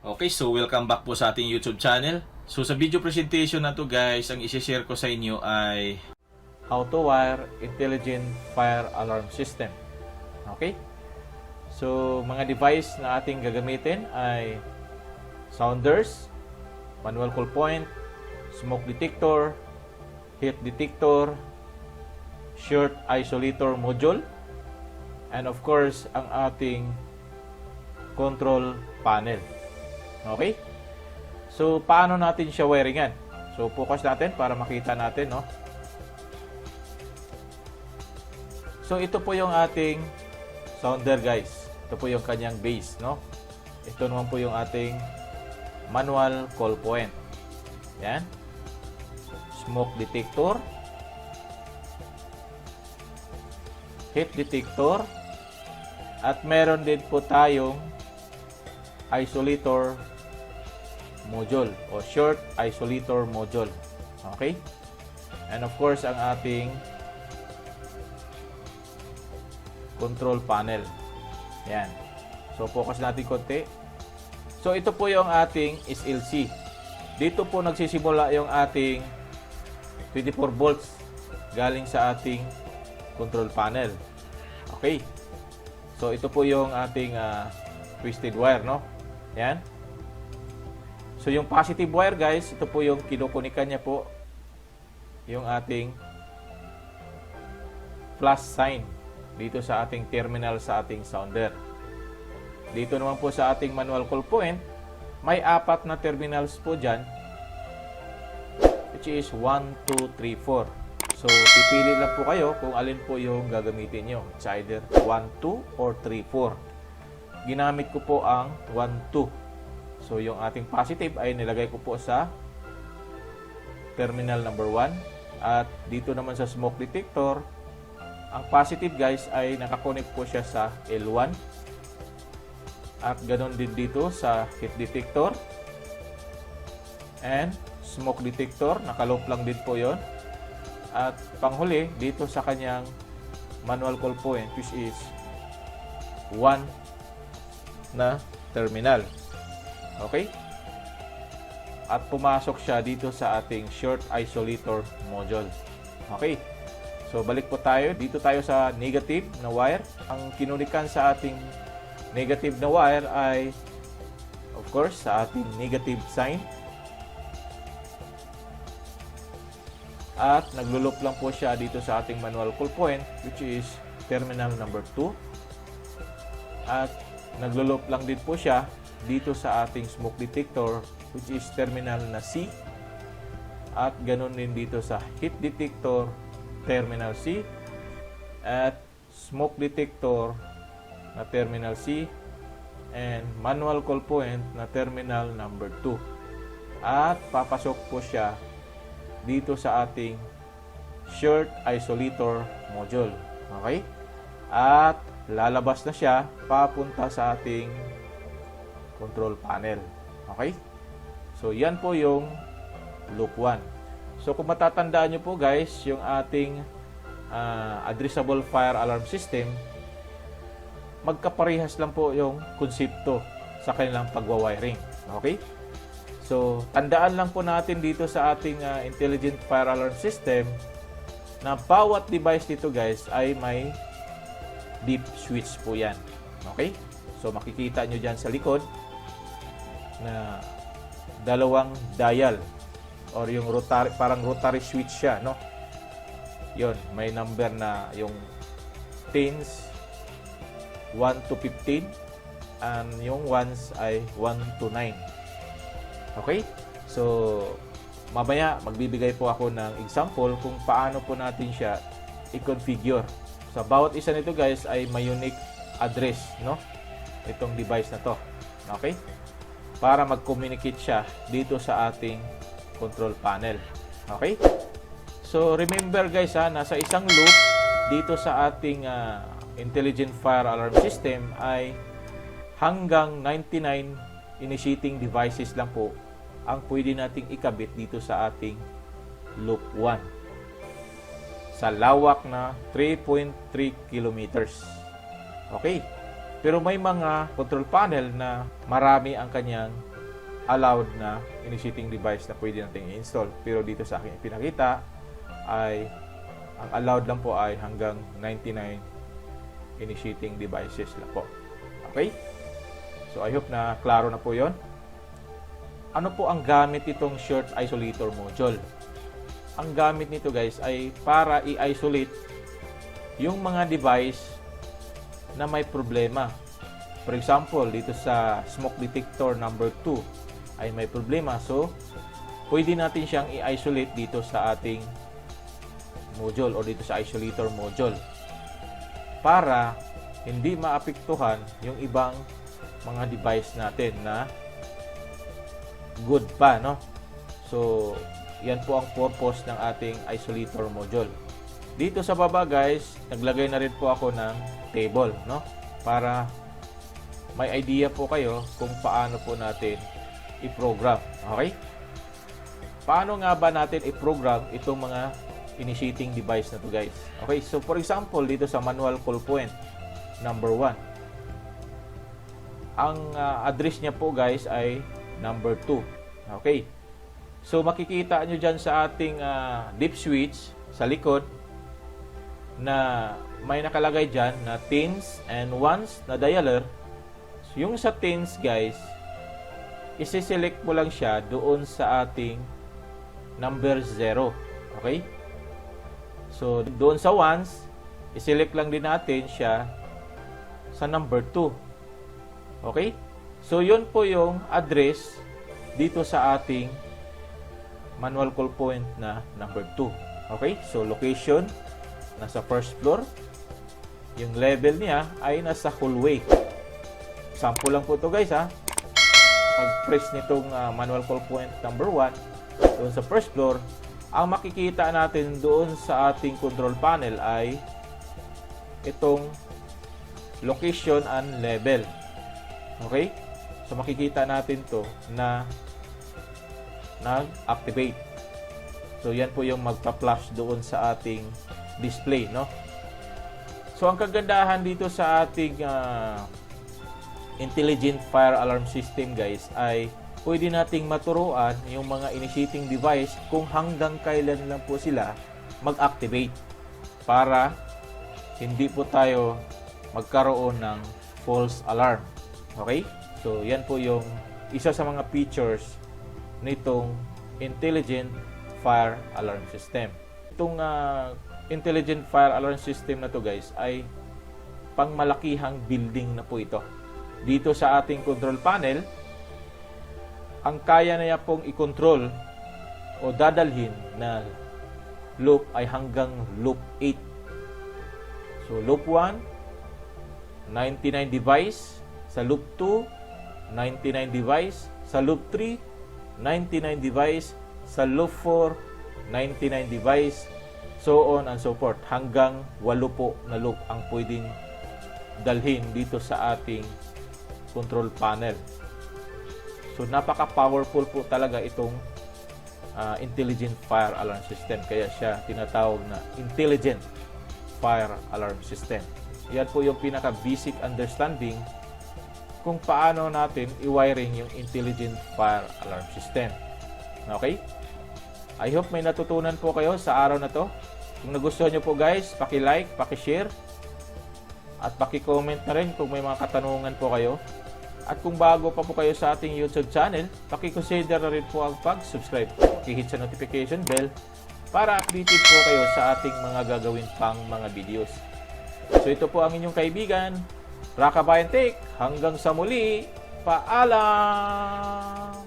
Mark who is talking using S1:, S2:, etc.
S1: Okay, so welcome back po sa ating YouTube channel. So sa video presentation na to guys, ang isi-share ko sa inyo ay how to wire intelligent fire alarm system. Okay? So mga device na ating gagamitin ay sounders, manual call point, smoke detector, heat detector, short isolator module, and of course ang ating control panel. Okay? So, paano natin siya wiringan? So, focus natin para makita natin, no? So, ito po yung ating sounder, guys. Ito po yung kanyang base, no? Ito naman po yung ating manual call point. Yan. Smoke detector. Heat detector. At meron din po tayong isolator module o short isolator module. Okay? And of course, ang ating control panel. Yan. So, focus natin konti. So, ito po yung ating SLC. Dito po nagsisimula yung ating 24 volts galing sa ating control panel. Okay? So, ito po yung ating twisted wire, no? Yan. So, yung positive wire, guys, ito po yung kinukunikan niya po yung ating plus sign dito sa ating terminal sa ating sounder. Dito naman po sa ating manual call point, may 4 na terminals po dyan, which is 1, 2, 3, 4. So, pipili lang po kayo kung alin po yung gagamitin nyo. It's either 1, 2, or 3, 4. Ginamit ko po ang 1, 2. So, yung ating positive ay nilagay ko po sa terminal number 1. At dito naman sa smoke detector, ang positive, guys, ay nakakonect po siya sa L1. At ganon din dito sa heat detector. And smoke detector, nakaloop lang din po yon. At panghuli, dito sa kanyang manual call point, which is 1 na terminal. Okay? At pumasok siya dito sa ating short isolator module. Okay? So, balik po tayo. Dito tayo sa negative na wire. Ang kinunikan sa ating negative na wire ay, of course, sa ating negative sign. At naglo-loop lang po siya dito sa ating manual call point, which is terminal number 2. At naglo-loop lang din po siya dito sa ating smoke detector, which is terminal na C. At ganun din dito sa heat detector, terminal C. At smoke detector na terminal C. And manual call point na terminal number 2. At papasok po siya dito sa ating short isolator module. Okay? At lalabas na siya papunta sa ating control panel. Okay? So, yan po yung loop 1. So, kung matatandaan nyo po, guys, yung ating addressable fire alarm system, magkaparehas lang po yung konsepto sa kanilang pagwawiring. Okay? So, tandaan lang po natin dito sa ating intelligent fire alarm system na bawat device dito, guys, ay may deep switch po yan. Okay? So, makikita nyo dyan sa likod na dalawang dial or yung rotary, parang rotary switch siya, no? Yon, may number na yung tens 1 to 15 and yung ones ay 1 to 9. Okay? So, mamaya magbibigay po ako ng example kung paano po natin siya i-configure. Sa bawat isa nito, guys, ay may unique address, no? Itong device na to. Okay? Para mag-communicate siya dito sa ating control panel. Okay? So, remember, guys, nasa isang loop dito sa ating intelligent fire alarm system ay hanggang 99 initiating devices lang po ang pwede nating ikabit dito sa ating loop 1. Sa lawak na 3.3 kilometers. Okay? Pero may mga control panel na marami ang kanyang allowed na initiating device na pwede natin i-install. Pero dito sa akin ipinakita ay ang allowed lang po ay hanggang 99 initiating devices lang po. Okay? So I hope na klaro na po yon. Ano po ang gamit itong short isolator module? Ang gamit nito guys ay para i-isolate yung mga device na may problema. For example, dito sa smoke detector number 2 ay may problema. So, pwede natin siyang i-isolate dito sa ating module o dito sa isolator module para hindi maapektuhan yung ibang mga device natin na good pa, no? So, yan po ang purpose ng ating isolator module. Dito sa baba guys, naglagay na rin po ako ng table, no? Para may idea po kayo kung paano po natin i-program. Okay? Paano nga ba natin i-program itong mga initiating device na to guys? Okay, so for example, dito sa manual call point number 1, ang address niya po guys ay number 2. Okay, so makikita nyo dyan sa ating dip switch sa likod na may nakalagay dyan na tens and ones na dialer. So, yung sa tens guys, isi-select mo lang siya doon sa ating number 0. Okay? So, doon sa ones, i-select lang din natin siya sa number 2. Okay? So, yun po yung address dito sa ating manual call point na number 2. Okay? So, location, nasa first floor. Yung level niya ay nasa hallway. Sample lang po ito guys ha. Pag-press nitong manual call point number 1 doon sa first floor, ang makikita natin doon sa ating control panel ay itong location and level. Okay? So makikita natin to na nag-activate. So yan po yung magpa-flash doon sa ating display, no? So ang kagandahan dito sa ating intelligent fire alarm system guys ay pwede nating maturuan yung mga initiating device kung hanggang kailan lang po sila mag-activate para hindi po tayo magkaroon ng false alarm. Okay? So yan po yung isa sa mga features nitong intelligent fire alarm system. Itong intelligent fire alarm system na to guys ay pangmalakihang building na po ito. Dito sa ating control panel, ang kaya na niya pong i-control o dadalhin na loop ay hanggang loop 8. So loop 1, 99 device. Sa loop 2, 99 device. Sa loop 3, 99 device. Sa loop 4, 99 device. So on and so forth. Hanggang 8 po na loop ang pwedeng dalhin dito sa ating control panel. So napaka-powerful po talaga itong intelligent fire alarm system. Kaya siya tinatawag na intelligent fire alarm system. Yan po yung pinaka-basic understanding kung paano natin i-wiring yung intelligent fire alarm system. Okay? I hope may natutunan po kayo sa araw na to. Kung nagustuhan nyo po guys, paki-like, paki-share, at paki-comment na rin kung may mga katanungan po kayo. At kung bago pa po kayo sa ating YouTube channel, paki-consider na rin po ang pag-subscribe. Paki-hit sa notification bell para updated po kayo sa ating mga gagawin pang mga videos. So ito po ang inyong kaibigan, Rakabayan Tech. Hanggang sa muli, paalam!